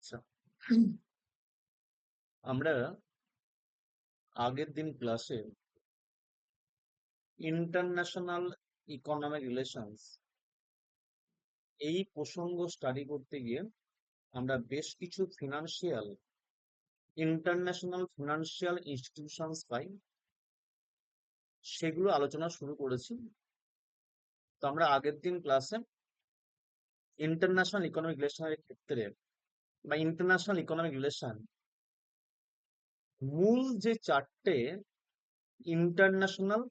আচ্ছা, আমরা আগের দিন ক্লাসে ইন্টারন্যাশনাল ইকোনমিক রিলেশনস এই প্রসঙ্গ স্টাডি করতে গিয়ে আমরা বেশ কিছু ইন্টারন্যাশনাল ফিনান্সিয়াল ইনস্টিটিউশনস পাই, সেগুলো আলোচনা শুরু করেছি। তো আমরা আগের দিন ক্লাসে ইন্টারন্যাশনাল ইকোনমিক রিলেশনের ক্ষেত্রে বা ইন্টারন্যাশনাল ইকোনমিক রিলেশন মূল যে চারটে ইন্টারন্যাশনাল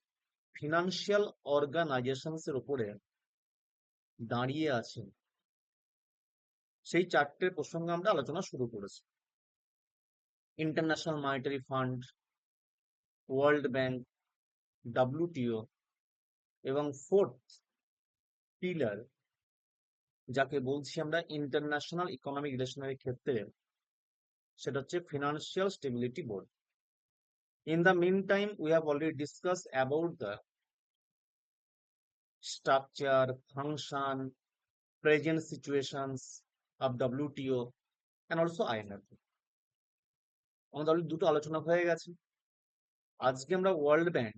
ফিনান্সিয়াল অর্গানাইজেশনস এর উপরে দাঁড়িয়ে আছে, সেই চারটে প্রসঙ্গে আমরা আলোচনা শুরু করেছি। International monetary fund, world bank, WTO এবং ফোর্থ পিলার যাকে বলছি আমরা ইন্টারন্যাশনাল ইকোনমিক রিলেশনের ক্ষেত্রে, সেটা হচ্ছে financial stability board. In the meantime we have already discuss about the structure, function, present situations of WTO and also IMF. আমাদের already দুটো আলোচনা হয়ে গেছে। আজকে আমরা ওয়ার্ল্ড ব্যাংক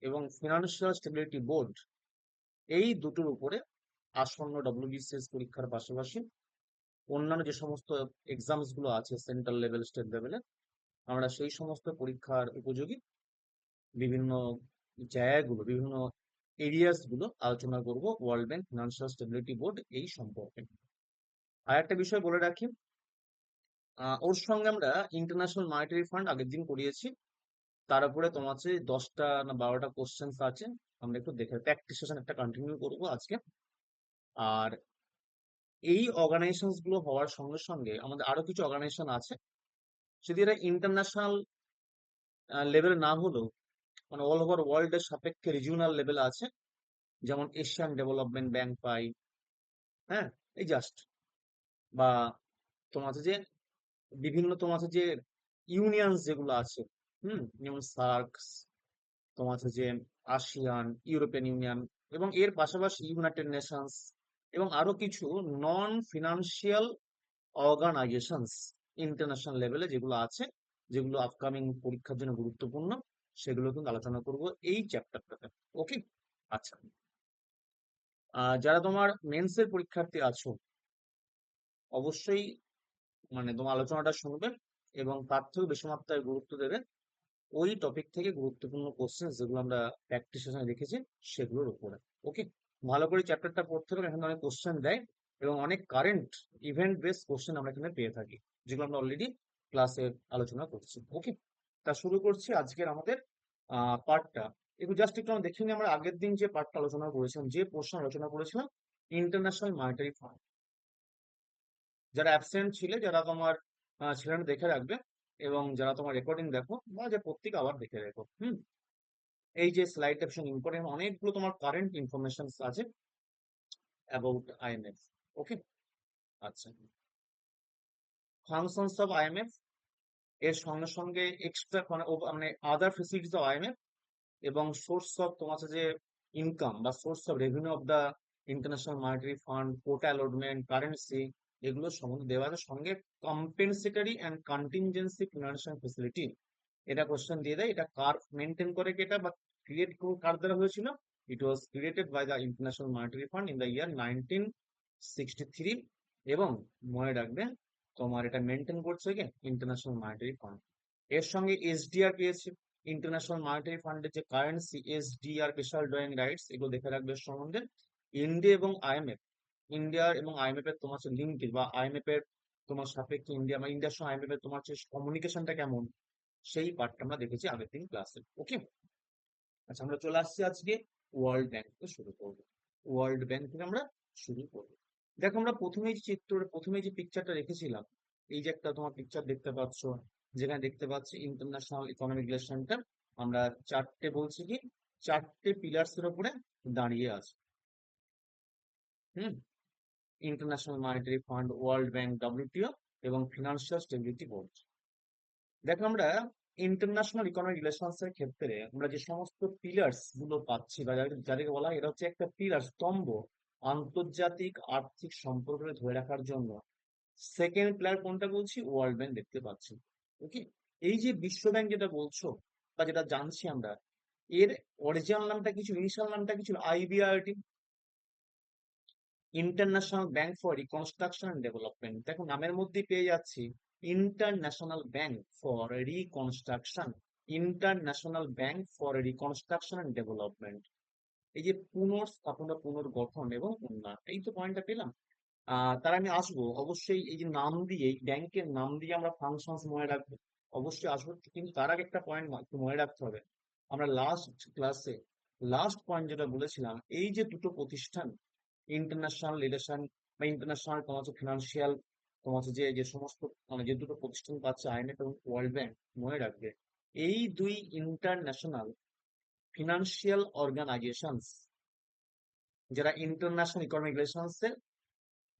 এবং ফিনান্সিয়াল স্টেবিলিটি বোর্ড এই দুটোর উপরে আসন্ন ডব্লিউবিসিএস পরীক্ষার পাশাপাশি অন্যান্য যে সমস্ত এক্সামস গুলো আছে সেন্ট্রাল লেভেল, স্টেট লেভেলে, আমরা সেই সমস্ত পরীক্ষার উপযোগী বিভিন্ন জায়গাগুলো, বিভিন্ন এরিয়াস গুলো আলোচনা করব world bank, financial stability board এই সম্পর্কে। আর একটা বিষয় বলে রাখি, ওর সঙ্গে আমরা ইন্টারন্যাশনাল মনিটারি ফান্ড আগের দিন করিয়েছি। তার উপরে তোমার যে 10টা না 12টা কোশ্চেন্স আছে, আমরা একটু দেখে প্র্যাকটিস সেশন একটা কন্টিনিউ করবো আজকে। আর এই অর্গানাইজেশন গুলো হওয়ার সঙ্গে সঙ্গে আমাদের আরো কিছু অর্গানাইজেশন আছে, যদি এরা ইন্টারন্যাশনাল লেভেলে না হলেও মানে অল ওভার ওয়ার্ল্ড এর সাপেক্ষে রিজিওনাল লেভেলে আছে। যেমন এশিয়ান ডেভেলপমেন্ট ব্যাংক পাই, হ্যাঁ, এই জাস্ট। বা তোমার আছে যে বিভিন্ন তোমার আছে যে ইউনিয়নস যেগুলো আছে, যেমন সার্কস, তোমার আছে যে আসিয়ান, ইউরোপিয়ান ইউনিয়ন, এবং এর পাশাপাশি ইউনাইটেড নেশনস এবং আরো কিছু নন ফিনান্সিয়াল অর্গানাইজেশনস ইন্টারন্যাশনাল লেভেলে যেগুলো আছে, যেগুলো আপকামিং পরীক্ষার জন্য গুরুত্বপূর্ণ, সেগুলো কিন্তু আলোচনা করব এই চ্যাপ্টারটাতে। ওকে, আচ্ছা। যারা তোমার মেন্সের পরীক্ষার্থী আছো, অবশ্যই মানে তোমার আলোচনাটা শুনবে এবং তার থেকেও বেশি মাত্রায় গুরুত্ব দেবে ওই টপিক থেকে গুরুত্বপূর্ণ কোশ্চেন যেগুলো আমরা প্র্যাকটিস সেশনে দেখেছি সেগুলোর উপরে। ওকে, ভালো করে চ্যাপ্টারটা পড়তে হবে। এখানে অনেক কোশ্চেন দেয় এবং অনেক কারেন্ট ইভেন্ট বেসড কোশ্চেন আমরা এখানে পেয়ে থাকি, যেগুলো আমরা অলরেডি ক্লাসে আলোচনা করছি। ওকে, তা শুরু করছি আজকের আমাদের পার্টটা। একটু জাস্ট একটু আমরা দেখে নিই, আমরা আগের দিন যে পার্টটা আলোচনা করেছিলাম, যে প্রশ্ন আলোচনা করেছিলাম, ইন্টারন্যাশনাল মনিটারি ফান্ড। যারা অ্যাবসেন্ট ছিলে, যারা তোমার ছিল না, দেখে রাখবে। এবং যারা তোমার রেকর্ডিং দেখো বা যে প্রত্যেক আবার দেখে রেখো। এই যে স্লাইডটা ভীষণ ইম্পর্টেন্ট, অনেকগুলো তোমার কারেন্ট ইনফরমেশন আছে অ্যাবাউট আইএমএফ। ওকে, আচ্ছা। ফাংশনস অফ আইএমএফ, এর সঙ্গে সঙ্গে এক্সট্রা মানে আদার ফেসিলিটিস অফ আইএমএফ, এবং সোর্স অফ তোমার হচ্ছে যে ইনকাম বা source of revenue of the international monetary fund, quota allotment, currency, এগুলো সম্বন্ধে দেওয়া আছে। সঙ্গে compensatory and contingency financial facility, এটা কোশ্চেন দিয়ে দেয়। এটা কার মেনটেন করে, কি এটা বা ক্রিয়েট কার দ্বারা হয়েছিল? It was created by the international monetary fund in the year 1963। এবং মনে রাখবে, তোমার এটা মেনটেন করছে কি ইন্টারন্যাশনাল মনিটারি ফান্ড। এর সঙ্গে এসডিআর পেয়েছে, ইন্টারন্যাশনাল মনিটারি ফান্ডের যে currency, SDR, special drawing rights, এগুলো দেখে রাখবে এর সম্বন্ধে। ইন্ডিয়া এবং আইএমএফ, ইন্ডিয়ার এবং আইএমএফ এর তোমার হচ্ছে লিঙ্কেজ বা আইএমএফ এর তোমার সাপেক্ষে ইন্ডিয়া বা ইন্ডিয়ার সঙ্গে আইএমএফ এর তোমার হচ্ছে কমিউনিকেশনটা কেমন, সেই পার্টটা আমরা দেখেছি আগের দিন ক্লাসে। ওকে, আচ্ছা, আমরা চলে আসছি আজকে ওয়ার্ল্ড ব্যাংক থেকে শুরু করবো। ওয়ার্ল্ড ব্যাংক থেকে আমরা শুরু করবো। দেখো, আমরা প্রথমে যে পিকচারটা রেখেছিলাম, এই যে একটা তোমার পিকচার দেখতে পাচ্ছ, যেখানে দেখতে পাচ্ছি ইন্টারন্যাশনাল ইকোনমিক রিলেশনটা আমরা চারটে বলছি কি, চারটে পিলার্স এর উপরে দাঁড়িয়ে আছে। Hmm, international monetary fund, world bank, WTO এবং ফিনান্সিয়াল স্টেবিলিটি বোর্ড। দেখো, আমরা ইন্টারন্যাশনাল ইকোনমিক রিলেশনস এর ক্ষেত্রে আমরা যে সমস্ত পিলার্স গুলো পাচ্ছি বা যাদেরকে বলা হয়, এরা হচ্ছে একটা পিলার, স্তম্ভ, আন্তর্জাতিক আর্থিক সম্পর্ককে ধরে রাখার জন্য সেকেন্ড প্লেয়ার কোনটা বলছি? ওয়ার্ল্ড ব্যাংক দেখতে পাচ্ছি। ওকে, এই যে বিশ্ব ব্যাংক যেটা বলছো বা যেটা জানছি আমরা, এর অরিজিনাল নামটা কি ছিল, ইনিশিয়াল নামটা কি ছিল? IBRD, international bank for reconstruction and development. দেখো নামের মধ্যেই পেয়ে যাচ্ছি international bank for reconstruction, international bank for reconstruction and development. এই যে পুনর্স্থাপনা, পুনর্গঠন এবং উন্নয়ন, এই তো পয়েন্টটা পেলাম। তার আমি আসবো অবশ্যই। এই যে নাম দিয়ে, এই ব্যাংকের নাম দিয়ে আমরা ফাংশনস মনে রাখবো, অবশ্যই আসবো, কিন্তু তার আগে একটা পয়েন্ট একটু মনে রাখতে হবে। আমরা লাস্ট ক্লাসে লাস্ট পয়েন্ট যেটা বলেছিলাম, এই যে দুটো প্রতিষ্ঠান, ইন্টারন্যাশনাল রিলেশন বা ইন্টারন্যাশনাল তোমার হচ্ছে ফিনান্সিয়াল, তোমার হচ্ছে যে যে সমস্ত মানে যে দুটো প্রতিষ্ঠান পাচ্ছে, আইএমএফ এবং ওয়ার্ল্ড ব্যাংক, মনে রাখবে এই দুই ইন্টারন্যাশনাল ফিনান্সিয়াল অর্গানাইজেশনস, যারা ইন্টারন্যাশনাল ইকোনমিক রিলেশনস এর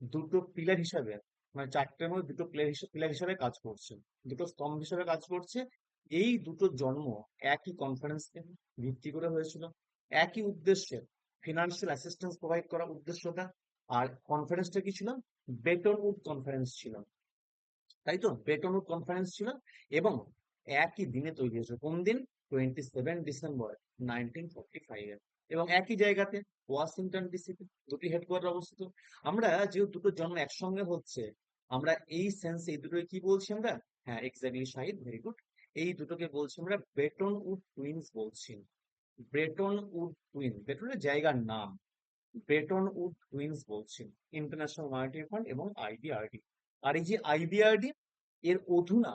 দুটো পিলার হিসাবে, মানে চারটের মধ্যে দুটো পিলার হিসাবে কাজ করছে, দুটো স্তম্ভ হিসাবে কাজ করছে। এই দুটো জন্ম একই কনফারেন্সকে ভিত্তি করে হয়েছিল, একই উদ্দেশ্যে, ফিনান্সিয়াল অ্যাসিস্ট্যান্স প্রোভাইড করা উদ্দেশ্যটা। আর কনফারেন্সটা কি ছিল? বেটন উড কনফারেন্স ছিল, তাই তো? বেটন উড কনফারেন্স ছিল এবং একই দিনে তৈরি হয়েছে। কোন দিন? 27 ডিসেম্বর 1945 এবং একই জায়গাতে, ওয়াশিংটন ডিসিতে দুটি হেডকোয়ার্টার অবস্থিত। আমরা যেহেতু দুটো জন্ম একসঙ্গে হচ্ছে, আমরা এই সেন্সে এই দুটোকে কি বলছি আমরা? হ্যাঁ, এক্স্যাক্টলি শাহিদ, ভেরি গুড। এই দুটোকে বলছি আমরা বেটন উড টুইন্স বলছি। ব্রেটন উড টুইন, বেটনের জায়গার নাম, ব্রেটন উড টুইন্স বলছি, ইন্টারন্যাশনাল মনিটারি ফান্ড এবং আইবিআরডি। আর এই যে আইবিআরডি, এর অধুনা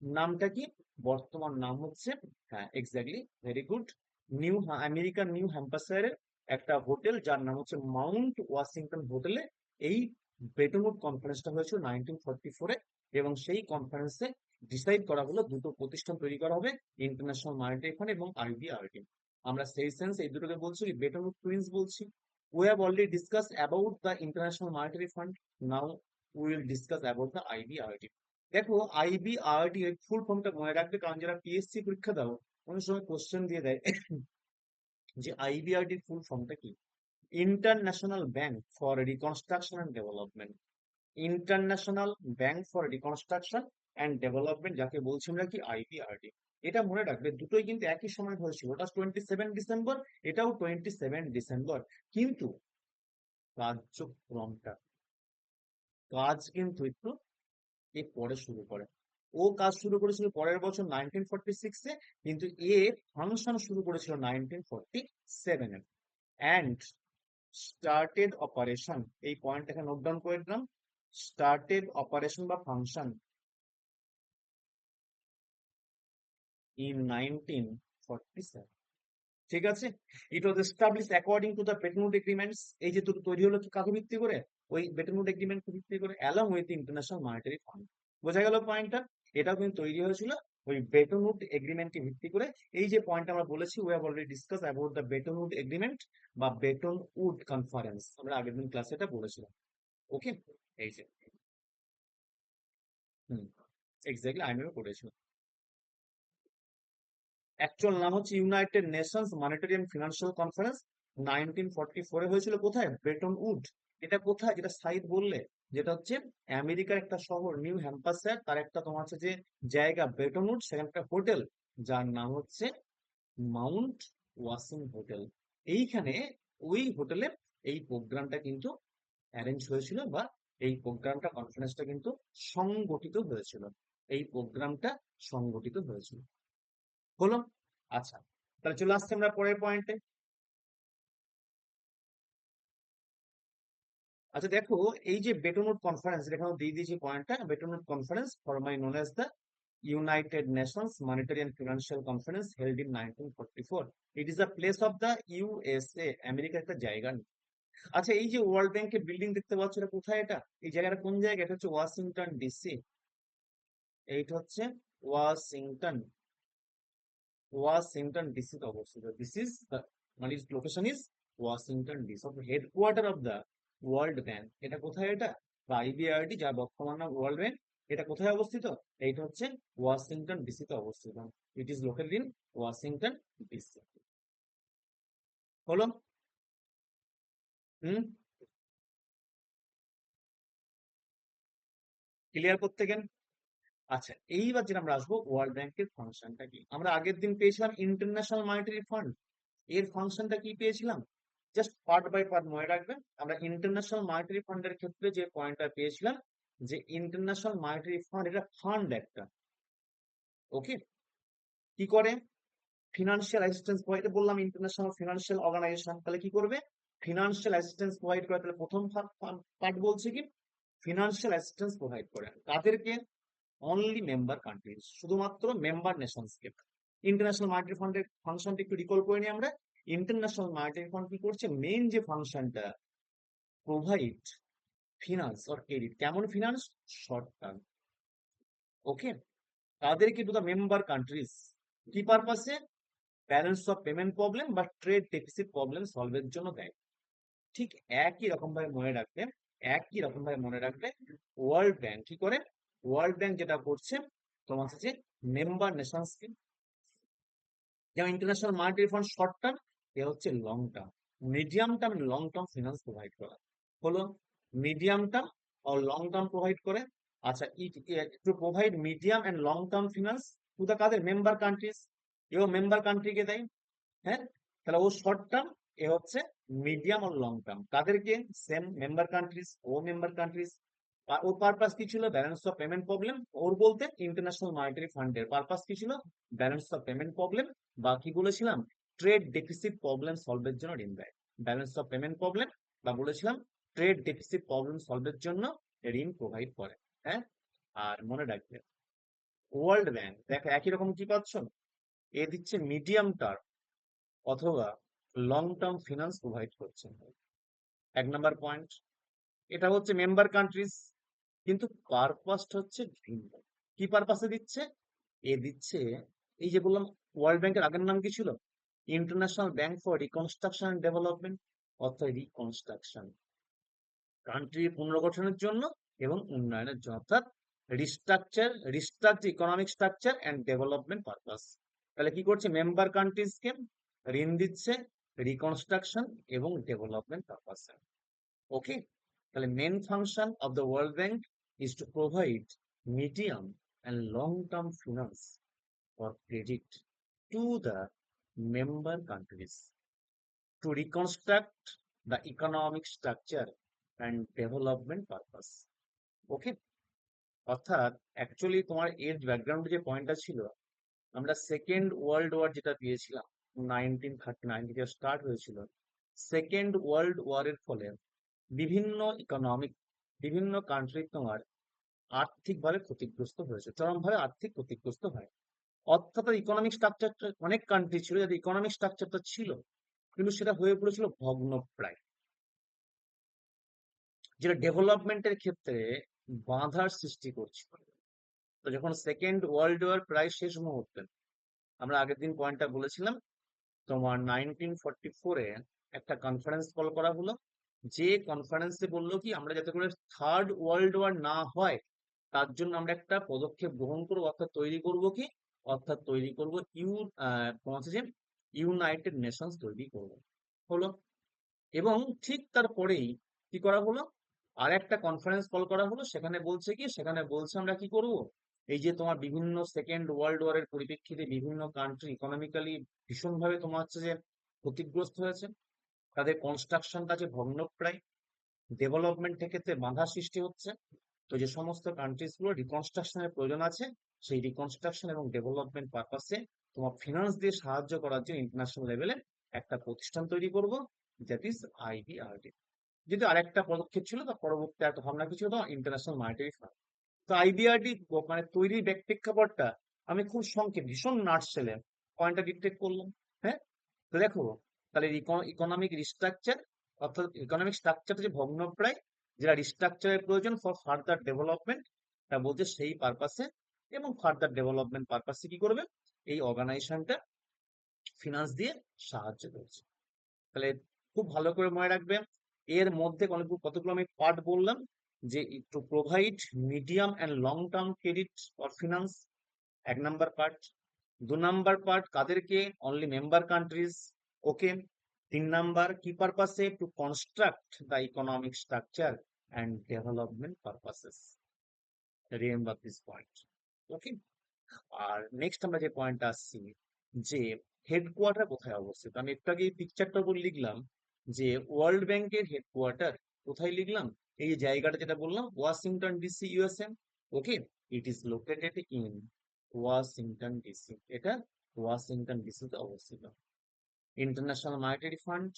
নামটা কি? বর্তমান নাম হচ্ছে, হ্যাঁ এক্স্যাক্টলি, ভেরি গুড, আমেরিকার নিউ হ্যাম্পশায়ারের একটা হোটেল যার নাম হচ্ছে মাউন্ট ওয়াশিংটন হোটেলে এই ব্রেটন উড কনফারেন্সটা হয়েছিল 1944-এ। এবং সেই কনফারেন্সে ডিসাইড করা হলো দুটো প্রতিষ্ঠান তৈরি করা হবে, ইন্টারন্যাশনাল মনিটারি ফান্ড এবং আইবিআরডি। আমরা সেই সেন্স এই দুটোকে বলছি ব্রেটন উড টুইন্স বলছি। We have already discussed about the International Monetary Fund. Now we will discuss about the IBRD. দেখো আইবিআরডি এর ফুল ফর্মটা মনে রাখবে, কারণ যারা পিএসসি পরীক্ষা দাও অনেক সময় কোশ্চেন দিয়ে দেয় যে আইবিআরডি ফুল ফর্মটা কি। International bank for reconstruction and development, international bank for reconstruction and development, যাকে বলছি আমরা কি আইবিআরডি। এটা মনে রাখবে, দুটোই কিন্তু একই সময় হয়েছিল, ওটা 27 ডিসেম্বর, এটাও 27 ডিসেম্বর, কিন্তু কার্যক্রমটা, কাজ কিন্তু একটু এর পরে শুরু করে। ও কাজ শুরু করেছিল পরের বছর 1946-এ, কিন্তু এ ফাংশন শুরু করেছিল 1947-এ। অ্যান্ড স্টার্টেড অপারেশন, এই পয়েন্টটাকে নোট ডাউন করে দিলাম, স্টার্টেড অপারেশন বা ফাংশন ইন 1947। ঠিক আছে, it was establish according to the Bretton Wood agreements. এই যে দুটো তৈরি হলো কি কাকে ভিত্তি করে? ওই বেটন উড এগ্রিমেন্টকে ভিত্তি করে, along with international monetary fund. বোঝা গেল পয়েন্টটা? এটাও কিন্তু তৈরি হয়েছিল ওই বেটন উড এগ্রিমেন্টকে ভিত্তি করে। এই যে পয়েন্ট আমরা বলেছি, we have already discuss about the Bretton Wood agreement বা বেটন উড কনফারেন্স, আমরা আগের দিন ক্লাসে এটা বলেছিলাম। ওকে, এই যে, হুম, এক্স্যাক্টলি আমিও করেছিলাম। অ্যাকচুয়াল নাম হচ্ছে United Nations monetary and financial conference. 1944-এ হয়েছিল কোথায়? Bretton Wood. এটা কোথায়, যেটা সাইদ বললে, যেটা হচ্ছে আমেরিকার একটা শহর নিউ হ্যাম্পশায়ার, তার একটা তোমার হচ্ছে যে জায়গা ব্রেটন উড, সেখানে একটা হোটেল যার নাম হচ্ছে মাউন্ট ওয়াসিং হোটেল। এইখানে, ওই হোটেলে এই প্রোগ্রামটা কিন্তু অ্যারেঞ্জ হয়েছিল, বা এই প্রোগ্রামটা, কনফারেন্সটা কিন্তু সংগঠিত হয়েছিল। এই প্রোগ্রামটা সংগঠিত হয়েছিল, হলো। আচ্ছা, তাহলে চলে আসছে আমরা পরের পয়েন্টে। আচ্ছা দেখো, এই যে বেটন উড কনফারেন্স, এখানে দিয়ে দিয়েছি পয়েন্টটা, Bretton Wood conference formally known as the United Nations monetary and financial conference held in 1944। It is the place of the USA, আমেরিকার একটা জায়গা। আচ্ছা, এই যে ওয়ার্ল্ড ব্যাংকের বিল্ডিং দেখতে পাচ্ছ, এটা কোথায়? এটা, এই জায়গাটা কোন জায়গা? এটা হচ্ছে ওয়াশিংটন ডিসি। এইটা হচ্ছে ওয়াশিংটন, ওয়াশিংটন ডিসিতে অবস্থিত। দিস ইজ দ্য, মানে is location is Washington DC. Of headquarter of the world bank. এটা কোথায়? এটা বা আইবিআরডি, যার বর্তমান নাম ওয়ার্ল্ড ব্যাংক, এটা কোথায় অবস্থিত? এইটা হচ্ছে ওয়াশিংটন ডিসিতে অবস্থিত। It is located in Washington DC. হলো? হুম, ক্লিয়ার করতে গেন। আচ্ছা, এইবার যেটা আমরা আসবো ওয়ার্ল্ড ব্যাংকের ফাংশনটা কি। আমরা আগের দিন পেয়েছিলাম ইন্টারন্যাশনাল মনিটারি ফান্ড, এর ফাংশনটা কি পেয়েছিলাম, জাস্ট পার্ট বাই পার্ট মনে রাখবেন। আমরা ইন্টারন্যাশনাল মনিটারি ফান্ডের ক্ষেত্রে যে পয়েন্টটা পেয়েছিলাম, যে ইন্টারন্যাশনাল মনিটারি ফান্ড এটা ফান্ড একটা, ওকে, কি করে ফিনান্সিয়াল অ্যাসিস্ট্যান্স প্রোভাইড, বললাম ইন্টারন্যাশনাল ফিনান্সিয়াল অর্গানাইজেশন, তাহলে কি করবে ফিনান্সিয়াল অ্যাসিস্ট্যান্স প্রোভাইড করে। তাহলে প্রথম পার্ট বলছে কি ফিনান্সিয়াল অ্যাসিস্ট্যান্স প্রোভাইড করে কাদেরকে, অনলি মেম্বার কান্ট্রিজ, শুধুমাত্র মেম্বার নেশনসকে। ইন্টারন্যাশনাল মনিটারি ফান্ডের ফাংশনটা একটু রিকল করে নিই আমরা। ইন্টারন্যাশনাল মনিটারি ফান্ড কি করছে, মেইন যে ফাংশনটা, প্রোভাইড ফিনান্স অর ক্রেডিট, কেমন ফিনান্স, শর্ট টার্ম, ওকে, তাদেরকে টু দ্য মেম্বার কান্ট্রিজ, কি পারপাসে, ব্যালেন্স অফ পেমেন্ট প্রবলেম বা ট্রেড ডেফিসিট প্রবলেম সলভের জন্য দেয়। ঠিক একই রকম ভাবে মনে রাখবে, একই রকম ভাবে মনে রাখবে ওয়ার্ল্ড ব্যাংক কি করে, ওয়ার্ল্ড ব্যাংক যেটা করছে তোমার হচ্ছে মেম্বার নেশনসকে, যেমন international monetary fund short term, এ হচ্ছে long term, medium term, long term finance provide করা হলো, মিডিয়াম টার্ম ও লং টার্ম প্রোভাইড করে। আচ্ছা, to provide medium and long term finance to the কাদের, মেম্বার কান্ট্রিজ, এও মেম্বার কান্ট্রিকে দেয়, হ্যাঁ, তাহলে ও শর্ট টার্ম, এ হচ্ছে মিডিয়াম ও লং টার্ম, কাদেরকে, সেম মেম্বার কান্ট্রিজ, ও মেম্বার কান্ট্রিজ। ওর পারপাস কি ছিল, ব্যালেন্স অফ পেমেন্ট প্রবলেম, ওর বলতে ইন্টারন্যাশনাল মনিটারি ফান্ডের পারপাস কি ছিল, ব্যালেন্স অফ পেমেন্ট প্রবলেম, বা কি বলেছিলাম, ট্রেড ডেফিসিট প্রবলেম সলভের জন্য ঋণ দেয়, ব্যালেন্স অফ পেমেন্ট প্রবলেম, বা বলেছিলাম ট্রেড ডেফিসিট প্রবলেম সলভের জন্য ঋণ প্রোভাইড করে, হ্যাঁ। আর মনে রাখবে ওয়ার্ল্ড ব্যাংক দেখো একই রকম কি পাচ্ছ, এ দিচ্ছে মিডিয়াম টার্ম অথবা লং টার্ম ফিনান্স প্রোভাইড করছে, এক নাম্বার পয়েন্ট। এটা হচ্ছে মেম্বার কান্ট্রিজ, কিন্তু পারপাসটা হচ্ছে ভিন্ন। কি পারপাসে দিচ্ছে, এ দিচ্ছে, এই যে বললাম ওয়ার্ল্ড ব্যাংকের আগের নাম কি ছিল, international bank for reconstruction and development, অর্থাৎ রিকনস্ট্রাকশন, কান্ট্রি পুনর্গঠনের জন্য এবং উন্নয়নের জন্য, অর্থাৎ restructure economic structure and development purpose. তাহলে কি করছে, মেম্বার কান্ট্রিজকে ঋণ দিচ্ছে রিকনস্ট্রাকশন এবং ডেভেলপমেন্ট পারপাসে, ওকে। তাহলে main function of the world bank is to provide medium and long term finance for credit to the member countries to reconstruct the economic structure and development purpose, okay. অর্থাৎ actually তোমার এর ব্যাকগ্রাউন্ডে যে পয়েন্টটা ছিল, আমরা second world war যেটা পেয়েছিলাম 1939 থেকে স্টার্ট হয়েছিল, সেকেন্ড ওয়ার্ল্ড ওয়ারের ফলে বিভিন্ন ইকোনমিক, বিভিন্ন কান্ট্রি তোমার আর্থিকভাবে ক্ষতিগ্রস্ত হয়েছে, চরমভাবে আর্থিক ক্ষতিগ্রস্ত হয়। অর্থাৎ ইকোনমিক স্ট্রাকচারটা, অনেক কান্ট্রি ছিল যাদের ইকোনমিক স্ট্রাকচারটা ছিল, কিন্তু সেটা হয়ে পড়েছিল ভগ্নপ্রায়, যেটা ডেভেলপমেন্টের ক্ষেত্রে বাধার সৃষ্টি করছিল। তো যখন সেকেন্ড ওয়ার্ল্ড ওয়ার প্রায় শেষ মুহূর্তে, আমরা আগের দিন পয়েন্টটা বলেছিলাম, তোমার 1944-এ একটা কনফারেন্স কল করা হলো, যে কনফারেন্সে বললো কি আমরা যাতে করে থার্ড ওয়ার্ল্ড ওয়ার না হয় তার জন্য আমরা একটা পদক্ষেপ গ্রহণ করবো, অর্থাৎ তৈরি করব কি, অর্থাৎ তৈরি করব তোমার যে ইউনাইটেড নেশনস তৈরি করব, হলো। এবং ঠিক তারপরেই কি করা হলো, আর একটা কনফারেন্স কল করা হলো, সেখানে বলছে কি, সেখানে বলছে আমরা কি করব, এই যে তোমার বিভিন্ন সেকেন্ড ওয়ার্ল্ড ওয়ারের পরিপ্রেক্ষিতে বিভিন্ন কান্ট্রি ইকোনমিক্যালি ভীষণভাবে তোমার হচ্ছে যে ক্ষতিগ্রস্ত হয়েছে, তাদের কনস্ট্রাকশনটা আছে ভগ্নপ্রায়, ডেভেলপমেন্ট ক্ষেত্রে বাধা সৃষ্টি হচ্ছে। তো যে সমস্ত কান্ট্রিজ গুলো রিকনস্ট্রাকশনের প্রয়োজন আছে, সেই রিকনস্ট্রাকশন এবং ডেভেলপমেন্ট পারপাসে তোমার ফিনান্স দিয়ে সাহায্য করার জন্য ইন্টারন্যাশনাল লেভেলে একটা প্রতিষ্ঠান তৈরি করব, দ্যাট ইজ আইবিআরডি। যদি আরেকটা পদক্ষেপ ছিল, তার পরবর্তী একটা ভাবনা কি ছিল, তো ইন্টারন্যাশনাল মনিটারি ফান্ড। তো আইবিআরডি মানে তৈরির প্রেক্ষাপটটা আমি খুব সংক্ষেপে ভীষণ নাটসেলে পয়েন্টটা ডিটেক্ট করলাম, হ্যাঁ। তো দেখো, তাহলে ইকোনমিক রিস্ট্রাকচার, অর্থাৎ ইকোনমিক স্ট্রাকচারটা যে ভগ্নপ্রায়, যেটা রিস্ট্রাকচারের প্রয়োজন ফর ফার্দার ডেভেলপমেন্ট, তা বলছে সেই পারপাসে, এবং ফার্দার ডেভেলপমেন্ট পারপাসে কি করবে, এই অর্গানাইজেশনটা ফিনান্স দিয়ে সাহায্য করছে। তাহলে খুব ভালো করে মনে রাখবে, এর মধ্যে কতগুলো আমি পার্ট বললাম, যে to provide medium and long term credit or finance, এক নাম্বার পার্ট। দু নাম্বার পার্ট কাদেরকে, অনলি মেম্বার কান্ট্রিজ, ওকে। তিন নাম্বার কি পারপাসে, to construct the economic structure and development purposes. Remember this point. Okay, আর next আমরা যে পয়েন্টটা আসছি, যে হেডকোয়ার্টার কোথায় অবস্থিত। আমি একটু আগে পিকচারটা উপর লিখলাম যে ওয়ার্ল্ড ব্যাংকের হেডকোয়ার্টার কোথায় লিখলাম, এই যে জায়গাটা যেটা বললাম Washington DC USA. Okay, it is located in Washington DC, এটা ওয়াশিংটন ডিসিতে অবস্থিত। ইন্টারন্যাশনাল মনিটারি ফান্ড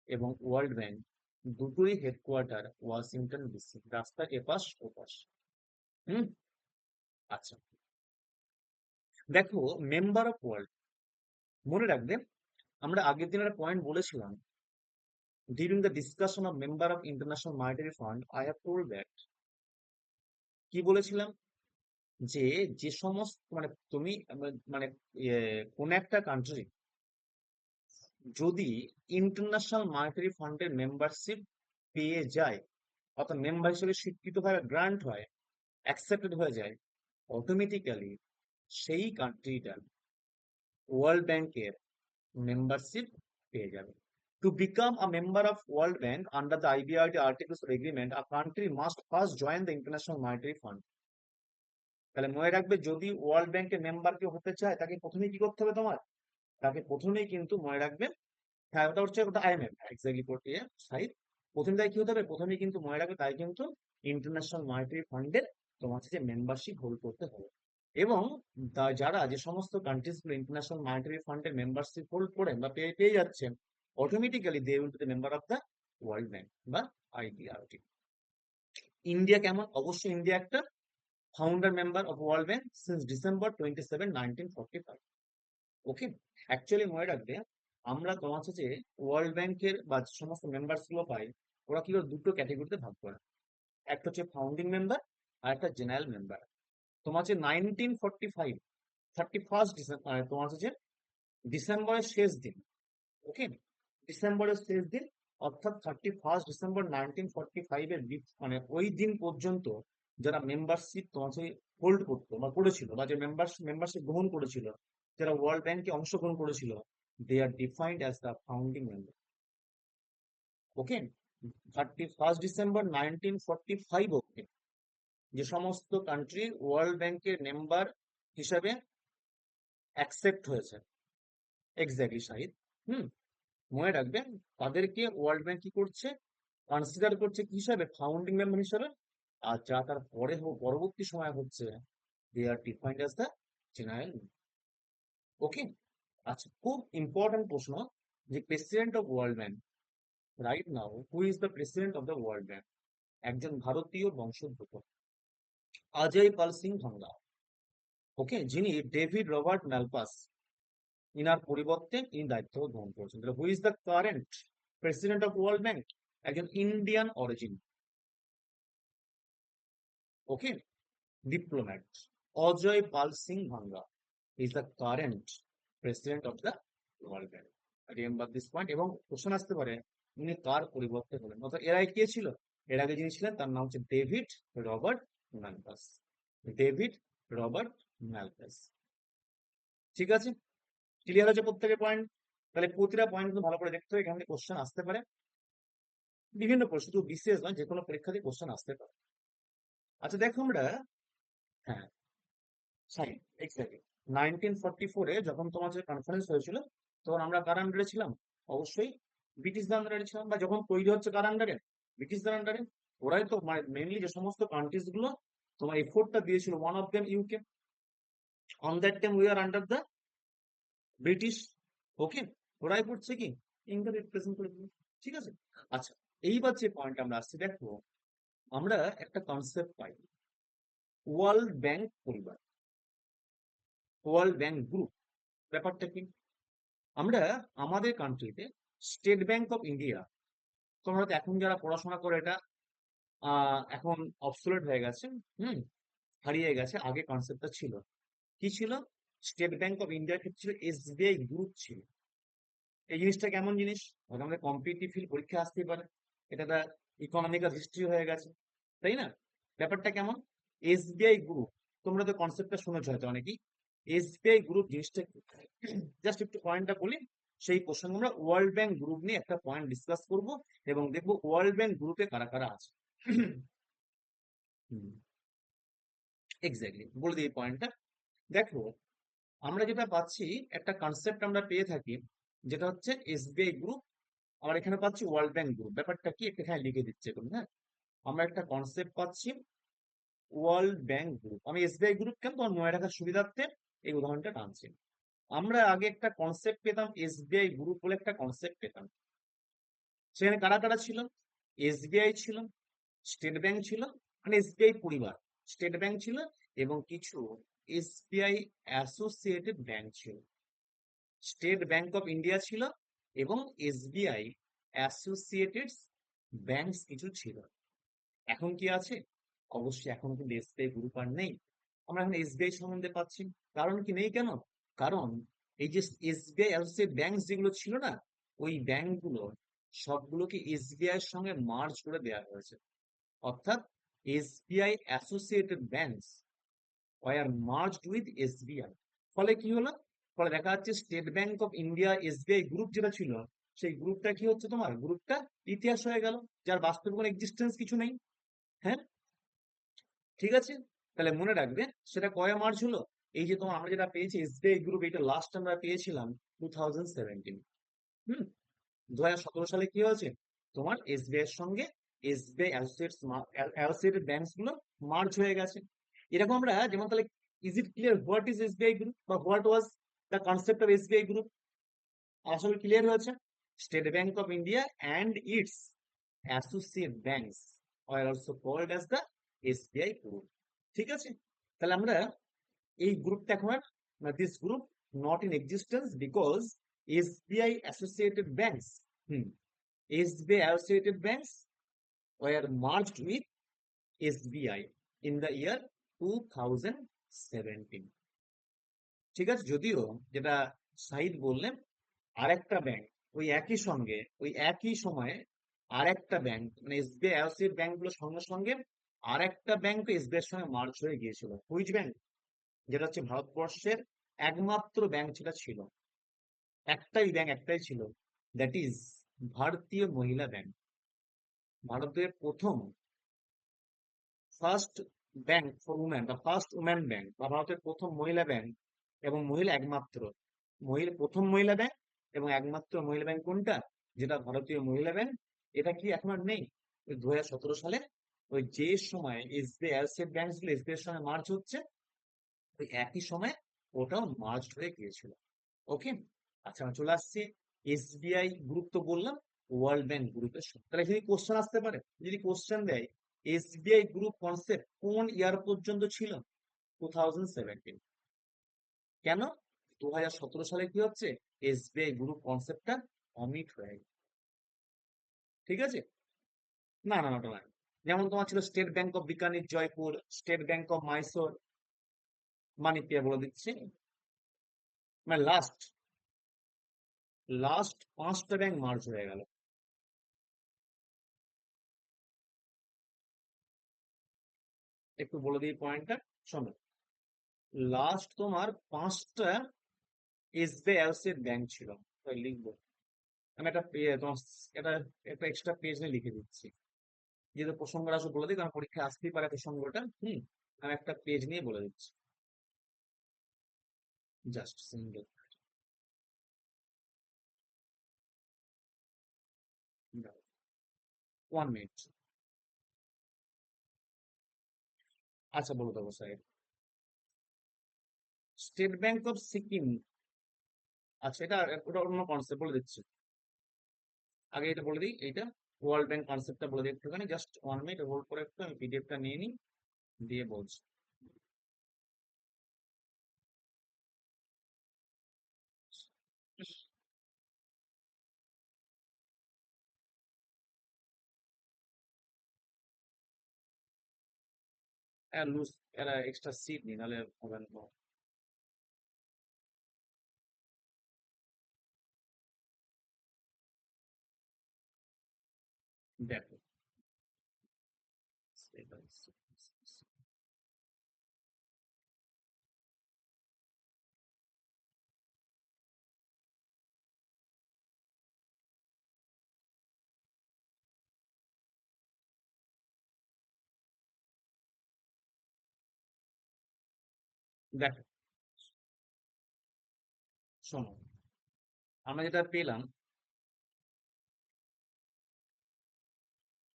এবং ওয়ার্ল্ড ব্যাংক দুটোই হেডকোয়ার্টার ওয়াশিংটন ডিসি, রাস্তার এপাশ ওপাশ। হুম, আচ্ছা, দেখো মেম্বার অফ ওয়ার্ল্ড, মনে রাখবে আমরা আগের দিন একটা পয়েন্ট বলেছিলাম, during the discussion of member of International Monetary Fund, I have told that, কি বলেছিলাম, যে যে সমস্ত মানে তুমি মানে কোন একটা কান্ট্রি যদি ইন্টারন্যাশনাল মনিটারি ফান্ডের মেম্বারশিপ পেয়ে যায়, অর্থাৎ মেম্বার হিসেবে স্বীকৃত হয়, গ্রান্ট হয়, অ্যাকসেপ্টেড হয়ে যায়, অটোমেটিক্যালি সেই কান্ট্রিটা ওয়ার্ল্ড ব্যাংকের membership পেয়ে যাবে। To become a member of World Bank under the IBRD Articles of Agreement, a country must first join the International Monetary Fund. তাহলে মনে রাখবে, যদি ওয়ার্ল্ড ব্যাংকের মেম্বার কেউ হতে চায় তাকে প্রথমে কি করতে হবে তোমার, তাকে প্রথমেই কিন্তু মনে রাখবে, হ্যাঁ ওটা হচ্ছে ওটা আইএমএফ এক্স্যাক্টলি করতে সাইড। প্রথমে তাই কি হতে হবে, প্রথমেই কিন্তু মনে রাখবে তাই কিন্তু ইন্টারন্যাশনাল মনিটারি ফান্ডের তোমার হচ্ছে যে মেম্বারশিপ হোল্ড করতে হবে। এবং যারা যে সমস্ত কান্ট্রিজ গুলো ইন্টারন্যাশনাল মনিটারি ফান্ডের মেম্বারশিপ হোল্ড করেন বা পেয়ে পেয়ে যাচ্ছেন, automatically they will be the member of the world bank বা আইবিআরটি। ইন্ডিয়া কেমন, অবশ্যই ইন্ডিয়া একটা founder member of world bank since December 27, 1945। Okay, actually মনে রাখবে, আমরা তোমার হচ্ছে যে ওয়ার্ল্ড ব্যাংকের বা যে সমস্ত মেম্বার্স গুলো পাই, ওরা কি করে দুটো ক্যাটাগরিতে ভাগ করে, একটা হচ্ছে ফাউন্ডিং মেম্বার আর একটা জেনারেল মেম্বার। তোমার হচ্ছে 1945 31 ডিসেম্বর, তোমার হচ্ছে যে ডিসেম্বরের শেষ দিন। ওকে, ডিসেম্বরের শেষ দিন, অর্থাৎ 31 ডিসেম্বর 1945 মানে ওই দিন পর্যন্ত যারা মেম্বারশিপ তোমার হচ্ছে হোল্ড করতো বা করেছিল, বা যে মেম্বারশিপ গ্রহণ করেছিল, যারা ওয়ার্ল্ড ব্যাংকে অংশগ্রহণ করেছিল, they are defined as the founding member. Okay, 31 December 1945 অব্দি যে সমস্ত কান্ট্রি ওয়ার্ল্ড ব্যাংকের মেম্বার হিসাবে অ্যাকসেপ্ট হয়েছে, এক্স্যাক্টলি শাহিদ, হুম, মনে রাখবেন, তাদেরকে ওয়ার্ল্ড ব্যাংক কি করছে, কনসিডার করছে কি হিসাবে, ফাউন্ডিং মেম্বার হিসাবে। আর যা তার পরে পরবর্তী সময় হচ্ছে, দে are defined as the general. ওকে, আচ্ছা, খুব ইম্পর্টেন্ট প্রশ্ন, যে president of world bank right now, who is the president of the world bank, একজন ভারতীয় বংশোদ্ভূত, অজয় পাল সিং ভাঙ্গা। ওকে, যিনি ডেভিড রবার্ট ম্যালপাস ইনার পরিবর্তে ইনি দায়িত্ব গ্রহণ করেছেন। Who is the current president of world bank, একজন ইন্ডিয়ান অরিজিন। ওকে, ডিপ্লোম্যাট অজয় পাল সিং ভাঙ্গা is the current president of the world bank. Remember this point. এবং কোশ্চেন আসতে পারে উনি কার পরিবর্তে হলেন, অর্থাৎ এর আগে কে ছিল, এর আগে যিনি ছিলেন তার নাম হচ্ছে David Robert Malpass. David Robert Malpass. ঠিক আছে, ক্লিয়ার হচ্ছে প্রত্যেকের পয়েন্ট। তাহলে প্রতিটা পয়েন্ট কিন্তু ভালো করে দেখতে হবে, এখান থেকে কোশ্চেন আসতে পারে, বিভিন্ন প্রশ্ন, শুধু বিশেষ নয়, যে কোনো পরীক্ষাতে কোশ্চেন আসতে পারে। আচ্ছা দেখো আমরা, হ্যাঁ সাইন, এক্স্যাক্টলি 1944-এ যখন তোমার যে কনফারেন্স হয়েছিল, তখন আমরা কার আন্ডারে ছিলাম, অবশ্যই ব্রিটিশদের আন্ডারে ছিলাম। বা যখন তৈরি হচ্ছে কার আন্ডারে, ব্রিটিশদের আন্ডারে। ওরাই তো মানে মেনলি যে সমস্ত কান্ট্রিজ গুলো তোমার এফোর্টটা দিয়েছিল, one of them UK, on that time we are under the British. Okay, ওরাই করছে কি, ইন্ডিয়া রিপ্রেজেন্ট করে দিল। ঠিক আছে, আচ্ছা, এইবার যে পয়েন্ট আমরা আসছি, দেখো আমরা একটা কনসেপ্ট পাই, ওয়ার্ল্ড ব্যাংক পরিবার, ওয়ার্ল্ড ব্যাংক গ্রুপ। ব্যাপারটা কি, আমরা আমাদের কান্ট্রিতে স্টেট ব্যাংক অফ ইন্ডিয়া, তোমরা হয়তো এখন যারা পড়াশোনা করে এটা এখন অবসোলেট হয়ে গেছে, হুম, হারিয়ে গেছে। আগে কনসেপ্টটা ছিল, কি ছিল, স্টেট ব্যাংক অফ ইন্ডিয়ার ক্ষেত্রে ছিল এসবিআই গ্রুপ ছিল। এই জিনিসটা কেমন জিনিস, হয়তো আমাদের কম্পিটিটিভ ফিল্ড পরীক্ষা আসতেই পারে, এটা একটা ইকোনমিক্যাল হিস্ট্রি হয়ে গেছে, তাই না? ব্যাপারটা কেমন, এসবিআই গ্রুপ, তোমরা তো কনসেপ্টটা শুনেছো হয়তো অনেকেই। এসবিআই গ্রুপ জিনিসটা জাস্ট একটু পয়েন্টটা বলি, সেই প্রসঙ্গে আমরা ওয়ার্ল্ড ব্যাংক গ্রুপ নিয়ে একটা পয়েন্ট ডিসকাস করব, এবং দেখবো ওয়ার্ল্ড ব্যাংক গ্রুপে কারা কারা আছে। হুম, এক্স্যাক্টলি বলে দিই পয়েন্টটা। দেখো, আমরা যেটা পাচ্ছি, একটা কনসেপ্ট আমরা পেয়ে থাকি, যেটা হচ্ছে এসবিআই গ্রুপ। আমরা এখানে পাচ্ছি ওয়ার্ল্ড ব্যাংক গ্রুপ। ব্যাপারটা কি একটু এখানে লিখে দিচ্ছে এখন, হ্যাঁ। আমরা একটা কনসেপ্ট পাচ্ছি ওয়ার্ল্ড ব্যাংক গ্রুপ। আমি এসবিআই গ্রুপ কেন তোমার মনে রাখার সুবিধার্থে এই উদাহরণটা টানছি। আমরা আগে একটা কনসেপ্ট পেতাম, এসবিআই গ্রুপ বলে একটা কনসেপ্ট পেতাম। সেখানে কারা কারা ছিল? এসবিআই ছিল, স্টেট ব্যাংক ছিল, মানে এসবিআই পরিবার, স্টেট ব্যাংক ছিল, এবং কিছু এসবিআই অ্যাসোসিয়েটেড ব্যাংক ছিল। স্টেট ব্যাংক অফ ইন্ডিয়া ছিল এবং এসবিআই অ্যাসোসিয়েটেড ব্যাংকস কিছু ছিল। এখন কি আছে? অবশ্যই এখন কিন্তু এসবিআই গ্রুপ আর নেই। আমরা এখন এসবিআই সম্বন্ধে পাচ্ছি। কারণ কি নেই কেন? কারণ এই যে এসবিআই অ্যাসোসিয়েট ব্যাংক যেগুলো ছিল না, ওই ব্যাংকগুলো সবগুলোকে এসবিআই এর সঙ্গে মার্জ করে দেওয়া হয়েছে। অর্থাৎ SBI associated banks were merged with SBI. ফলে কি হলো? ফলে দেখা যাচ্ছে State bank of India SBI group যেটা ছিল, সেই গ্রুপটা কি হচ্ছে, তোমার গ্রুপটা ইতিহাস হয়ে গেল, যার বাস্তবে কোনো এক্সিস্টেন্স কিছু নেই। হ্যাঁ, ঠিক আছে। তাহলে মনে রাখবে সেটা কয়ে মার্চ হলো। এই যে তোমার আমরা যেটা পেয়েছি এসবিআই গ্রুপ, এটা লাস্ট আমরা পেয়েছিলাম 2017। হুম, 2017 সালে কি হয়েছে, তোমার এসবিআই এর সঙ্গে এসবিআই অ্যাসোসিয়েটেড ব্যাংকস গুলো মার্জ হয়ে গেছে। এরকম আমরা যেমন, তাহলে is it clear what is SBI group বা what was the concept of SBI group? আসলে ক্লিয়ার হয়েছে। State bank of India and its associate banks are also called as the SBI group. ঠিক আছে। তাহলে আমরা এই গ্রুপটা এখন আর, this group not in existence because SBI associated banks, hmm, SBI Associated Banks were merged with SBI in the year 2017। ঠিক আছে, যদিও যেটা সাহিদ বললেন, আরেকটা ব্যাংক ওই একই সঙ্গে ওই একই সময়ে আরেকটা ব্যাংক, মানে এসবিআই অ্যাসোসিয়েট ব্যাংক গুলোর সঙ্গে সঙ্গে আরেকটা ব্যাংক এসবিআই এর সঙ্গে মার্জ হয়ে গিয়েছিল। Which bank? যেটা হচ্ছে ভারতবর্ষের একমাত্র ব্যাংক যেটা ছিল, একটাই ব্যাংক একটাই ছিল, দ্যাট ইজ ভারতীয় মহিলা ব্যাংক। ভারতের প্রথম ফার্স্ট ব্যাংক ফর উমেন বা ফার্স্ট উমেন ব্যাংক, বা ভারতের প্রথম মহিলা ব্যাংক এবং মহিলা একমাত্র মহিলা, প্রথম মহিলা ব্যাংক এবং একমাত্র মহিলা ব্যাংক কোনটা? যেটা ভারতীয় মহিলা ব্যাংক। এটা কি এখন আর নেই? ওই 2017 সালে ওই যে সময় এসবিআই অ্যাসোসিয়েট ব্যাংক গুলো এসবিআই এর সঙ্গে মার্জ হচ্ছে, ওই একই সময় ওটাও মার্জ হয়ে গিয়েছিল। ওকে, আচ্ছা আমরা চলে আসছি এসবিআই গ্রুপ তো বললাম ওয়ার্ল্ড ব্যাংক গ্রুপের সঙ্গে। তাহলে যদি কোশ্চেন আসতে পারে, যদি কোশ্চেন দেয় এসবিআই গ্রুপ কনসেপ্ট কোন ইয়ার পর্যন্ত ছিল? 2017। কেন? 2017 সালে কি হচ্ছে, এসবিআই গ্রুপ কনসেপ্টটা অমিট হয়ে গেছে। ঠিক আছে। না না না, ওটা না। যেমন তোমার ছিল State bank of Bikaner Jaipur, State bank of Mysore, মানিকপিয়া বলে দিচ্ছি, মানে লাস্ট লাস্ট 5টা ব্যাংক মার্জ হয়ে গেল। একটু বলে দিই পয়েন্টটা, শোনো। লাস্ট তোমার 5টা এসবিআই অ্যাসোসিয়েট ব্যাংক ছিল। তাই লিখবো আমি একটা তোমার এটা একটা এক্সট্রা পেজ নিয়ে লিখে দিচ্ছি, যেহেতু প্রসঙ্গটা আসলে বলে দিই, কারণ পরীক্ষায় আসতেই পারে প্রসঙ্গটা। আমি একটা পেজ নিয়ে বলে দিচ্ছি, জাস্ট সিঙ্গেল 1 মিনিট। আচ্ছা বলে দেবো sir. State bank of Sikkim, আচ্ছা এটা ওটা অন্য কনসেপ্ট বলে দিচ্ছি। আগে এটা বলে দিই, এইটা ওয়ার্ল্ড ব্যাংক কনসেপ্টটা বলে দিই একটুখানি, জাস্ট 1 মিনিট হোল্ড করে একটু আমি পিডিএফটা নিয়ে নিই, দিয়ে বলছি। লুজ, এরা এক্সট্রা সিট নিই, নাহলে হবে না। দেখো, দেখো, শোনো, আমরা যেটা পেলাম,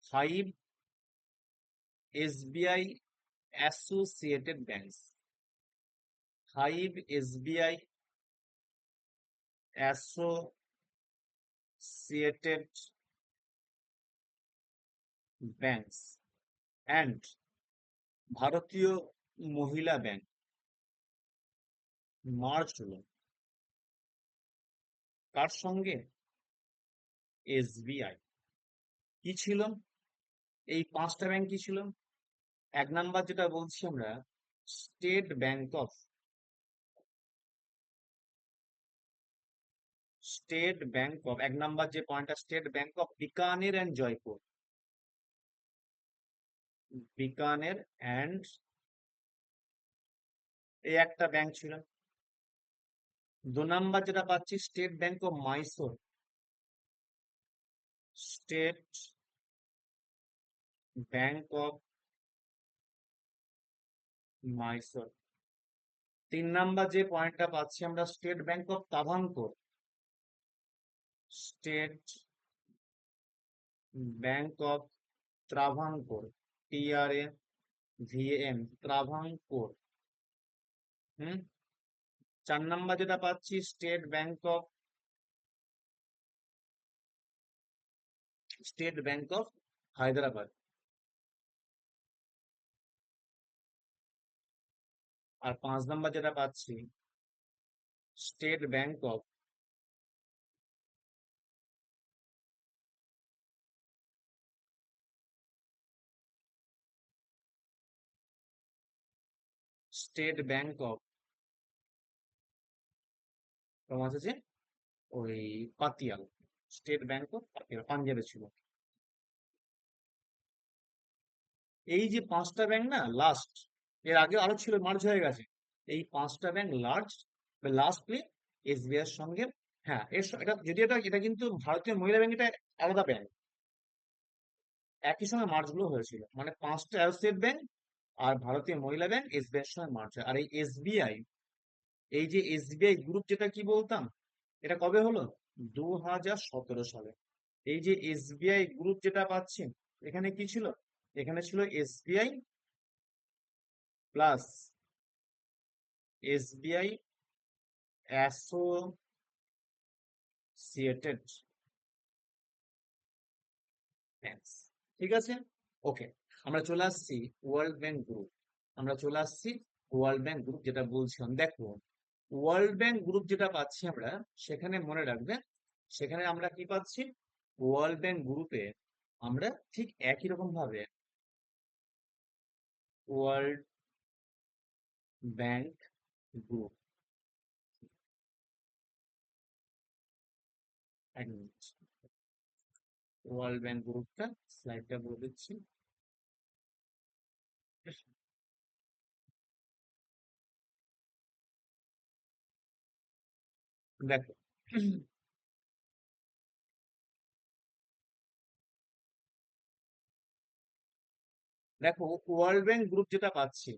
5 SBI associated banks, 5 SBI associated banks and ভারতীয় মহিলা ব্যাংক মার্জ হলো কার সঙ্গে? SBI। কি ছিল এই পাঁচটা ব্যাংক? কি ছিল? এক নাম্বার যেটা বলছি আমরা, স্টেট ব্যাংক অফ, এক নাম্বার যে পয়েন্টটা, State bank of Bikaner and Jaipur, Bikaner and, এই একটা ব্যাংক ছিল। দু নাম্বার যেটা পাচ্ছি, State bank of Mysore, State bank of Mysore. তিন নাম্বার যে পয়েন্টটা পাচ্ছি আমরা, State bank of Travancore, State bank of Travancore, TRAVAN, Travancore. হুম। চার নাম্বার যেটা পাচ্ছি, স্টেট ব্যাংক অফ হায়দ্রাবাদ। আর পাঁচ নাম্বার যেটা পাচ্ছি, State bank of, State bank of তোমার হচ্ছে ওই পাতিয়াল, স্টেট ব্যাংক অফ পাতিয়াল, পাঞ্জাবে ছিল। এই যে পাঁচটা ব্যাংক না লাস্ট, এর আগে আরো ছিল, মার্জ হয়ে গেছে। এই পাঁচটা ব্যাংক লাস্টলি SBI এর সঙ্গে, হ্যাঁ এটা যদি এটা কিন্তু ভারতীয় মহিলা ব্যাংক, এটা আলাদা ব্যাংক, একই সঙ্গে মার্জ গুলো হয়েছিল, মানে পাঁচটা অ্যাসোসিয়েট ব্যাংক আর ভারতীয় মহিলা ব্যাংক SBI এর সঙ্গে মার্জ হয়। আর এই SBI, এই যে SBI গ্রুপ যেটা কি বলতাম, এটা কবে হলো? 2017 সালে। এই যে SBI গ্রুপ যেটা পাচ্ছেন, এখানে কি ছিল? এখানে ছিল SBI plus SBI associated banks. ঠিক আছে, ওকে। আমরা চলে আসছি ওয়ার্ল্ড ব্যাংক গ্রুপ, যেটা বলছিলাম। দেখো, ওয়ার্ল্ড ব্যাংক গ্রুপ যেটা পাচ্ছি আমরা, সেখানে মনে রাখবেন, সেখানে আমরা কি পাচ্ছি? ওয়ার্ল্ড ব্যাংক গ্রুপে আমরা ঠিক একই রকম ভাবে ওয়ার্ল্ড ব্যাংক গ্রুপ, এক মিনিট, ওয়ার্ল্ড ব্যাংক গ্রুপটা স্লাইডটা বলে দিচ্ছি। দেখো, দেখো ওয়ার্ল্ড ব্যাংক গ্রুপ যেটা পাচ্ছি,